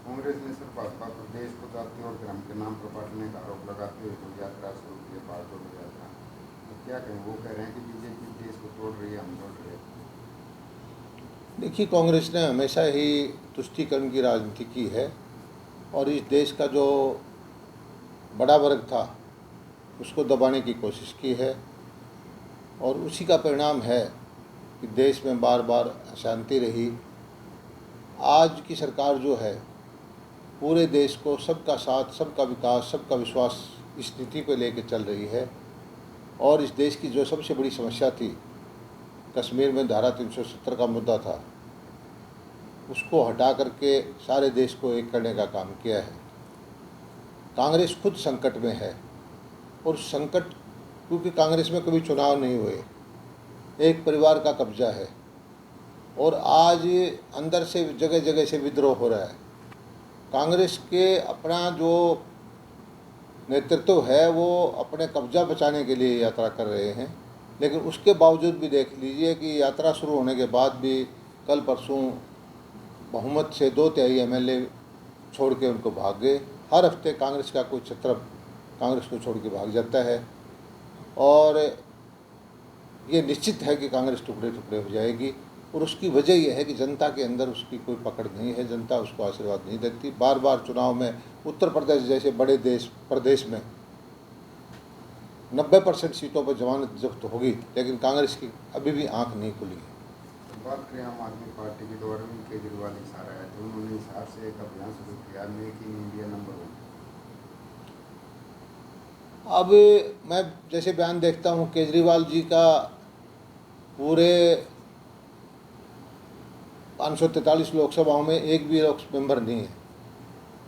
कांग्रेस ने सर भाजपा पर देश को जाति और धर्म के नाम पर बांटने का आरोप लगाते हुए जो यात्रा शुरू की है, भारत जोड़ो यात्रा, तो क्या कहें? वो कह रहे हैं कि बीजेपी देश को तोड़ रही है, हम तोड़ रहे हैं। देखिए, कांग्रेस ने हमेशा ही तुष्टीकरण की राजनीति की है और इस देश का जो बड़ा वर्ग था उसको दबाने की कोशिश की है और उसी का परिणाम है कि देश में बार बार अशांति रही। आज की सरकार जो है पूरे देश को सबका साथ, सबका विकास, सबका विश्वास इस नीति पे लेके चल रही है। और इस देश की जो सबसे बड़ी समस्या थी, कश्मीर में धारा 370 का मुद्दा था, उसको हटा करके सारे देश को एक करने का काम किया है। कांग्रेस खुद संकट में है और संकट क्योंकि कांग्रेस में कभी चुनाव नहीं हुए, एक परिवार का कब्जा है और आज अंदर से जगह जगह से विद्रोह हो रहा है। कांग्रेस के अपना जो नेतृत्व है वो अपने कब्जा बचाने के लिए यात्रा कर रहे हैं, लेकिन उसके बावजूद भी देख लीजिए कि यात्रा शुरू होने के बाद भी कल परसों बहुमत से 2/3 एमएलए छोड़ के उनको भाग गए। हर हफ्ते कांग्रेस का कोई छत्र कांग्रेस को छोड़ के भाग जाता है और ये निश्चित है कि कांग्रेस टुकड़े टुकड़े हो जाएगी। और उसकी वजह यह है कि जनता के अंदर उसकी कोई पकड़ नहीं है, जनता उसको आशीर्वाद नहीं देती। बार बार चुनाव में उत्तर प्रदेश जैसे बड़े प्रदेश में 90% सीटों पर जमानत जब्त होगी, लेकिन कांग्रेस की अभी भी आंख नहीं खुली है। बात करें आम आदमी पार्टी की, तो अरविंद केजरीवाल इशारा है, तो उन्होंने हिसार से एक अभियान शुरू किया, मेक इन इंडिया नंबर 1। अब मैं जैसे बयान देखता हूँ केजरीवाल जी का, पूरे 543 लोकसभाओं में एक भी मेंबर नहीं है,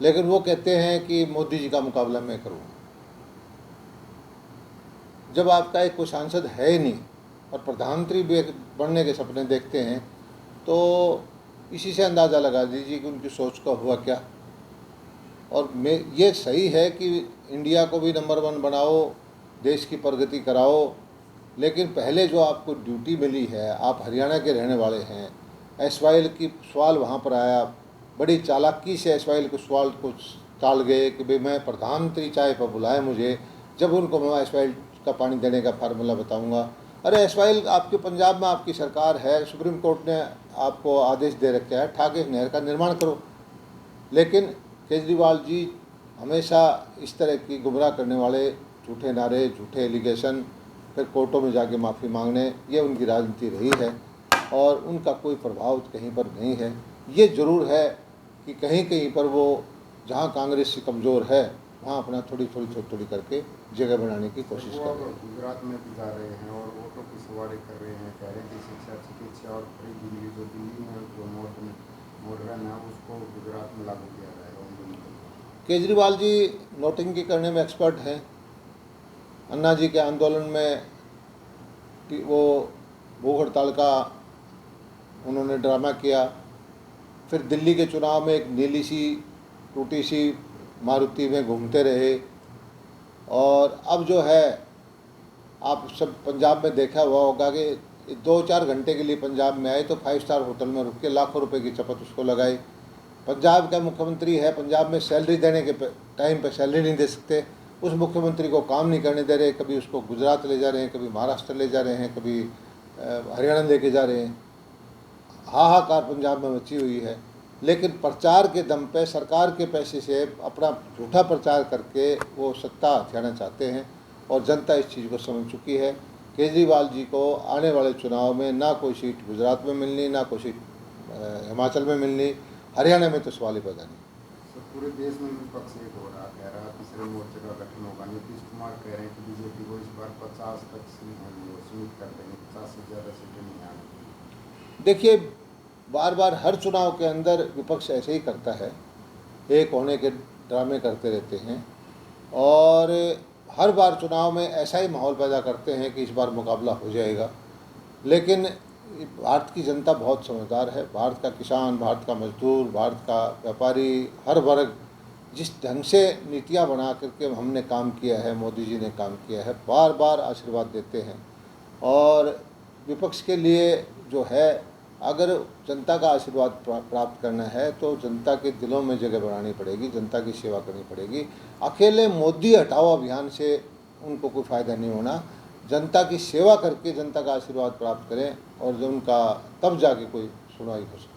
लेकिन वो कहते हैं कि मोदी जी का मुकाबला मैं करूँ। जब आपका एक कोई सांसद है ही नहीं और प्रधानमंत्री बनने के सपने देखते हैं, तो इसी से अंदाज़ा लगा दीजिए कि उनकी सोच का हुआ क्या। और ये सही है कि इंडिया को भी नंबर 1 बनाओ, देश की प्रगति कराओ, लेकिन पहले जो आपको ड्यूटी मिली है, आप हरियाणा के रहने वाले हैं, एसवाइएल की सवाल वहाँ पर आया, बड़ी चालाकी से एसवाइएल के सवाल को टाल गए कि भाई मैं प्रधानमंत्री चाय पर बुलाए मुझे, जब उनको मैं एसवाइएल का पानी देने का फार्मूला बताऊंगा। अरे एसवाइएल आपके पंजाब में आपकी सरकार है, सुप्रीम कोर्ट ने आपको आदेश दे रखा है, ठाके नहर का निर्माण करो। लेकिन केजरीवाल जी हमेशा इस तरह की गुमराह करने वाले झूठे नारे, झूठे एलिगेशन, फिर कोर्टों में जाके माफ़ी मांगने, ये उनकी राजनीति रही है और उनका कोई प्रभाव कहीं पर नहीं है। ये ज़रूर है कि कहीं कहीं पर वो जहाँ कांग्रेस से कमज़ोर है वहाँ अपना थोड़ी करके जगह बनाने की कोशिश कर रहे हैं। गुजरात में भी जा रहे हैं और ऑटो की सवारी कर रहे हैं, कह रहे हैं कि शिक्षा, चिकित्सा और फ्री बिजली जो दिल्ली में जो मॉडर्न है उसको गुजरात में लागू किया जाएगा। केजरीवाल जी नोटिंग करने में एक्सपर्ट हैं। अन्ना जी के आंदोलन में वो भूख हड़ताल का उन्होंने ड्रामा किया, फिर दिल्ली के चुनाव में एक नीली सी टूटी सी मारुति में घूमते रहे, और अब जो है आप सब पंजाब में देखा हुआ होगा कि 2-4 घंटे के लिए पंजाब में आए तो 5 स्टार होटल में रुक के लाखों रुपए की चपत उसको लगाई। पंजाब का मुख्यमंत्री है, पंजाब में सैलरी देने के टाइम पे सैलरी नहीं दे सकते, उस मुख्यमंत्री को काम नहीं करने दे रहे, कभी उसको गुजरात ले जा रहे हैं, कभी महाराष्ट्र ले जा रहे हैं, कभी हरियाणा लेके जा रहे हैं। हाहाकार पंजाब में मची हुई है। लेकिन प्रचार के दम पे सरकार के पैसे से अपना झूठा प्रचार करके वो सत्ता हथियाना चाहते हैं और जनता इस चीज़ को समझ चुकी है। केजरीवाल जी को आने वाले चुनाव में ना कोई सीट गुजरात में मिलनी, ना कोई सीट हिमाचल में मिलनी, हरियाणा में तो सवाल ही पैदा नहीं। पूरे देश में विपक्ष एक हो रहा, कह रहा तीसरे मोर्चे का गठन होगा। नीतीश कुमार कह रहे हैं कि बीजेपी को इस बार 50 तक सीमित कर देंगे, 50 से ज़्यादा सीटें नहीं आएंगी। देखिए, बार बार हर चुनाव के अंदर विपक्ष ऐसे ही करता है, एक होने के ड्रामे करते रहते हैं और हर बार चुनाव में ऐसा ही माहौल पैदा करते हैं कि इस बार मुकाबला हो जाएगा। लेकिन भारत की जनता बहुत समझदार है। भारत का किसान, भारत का मजदूर, भारत का व्यापारी, हर वर्ग जिस ढंग से नीतियां बना करके हमने काम किया है, मोदी जी ने काम किया है, बार बार आशीर्वाद देते हैं। और विपक्ष के लिए जो है अगर जनता का आशीर्वाद प्राप्त करना है तो जनता के दिलों में जगह बनानी पड़ेगी, जनता की सेवा करनी पड़ेगी। अकेले मोदी हटाओ अभियान से उनको कोई फ़ायदा नहीं होना। जनता की सेवा करके जनता का आशीर्वाद प्राप्त करें और जो उनका तब जाके कोई सुनवाई हो सकती है।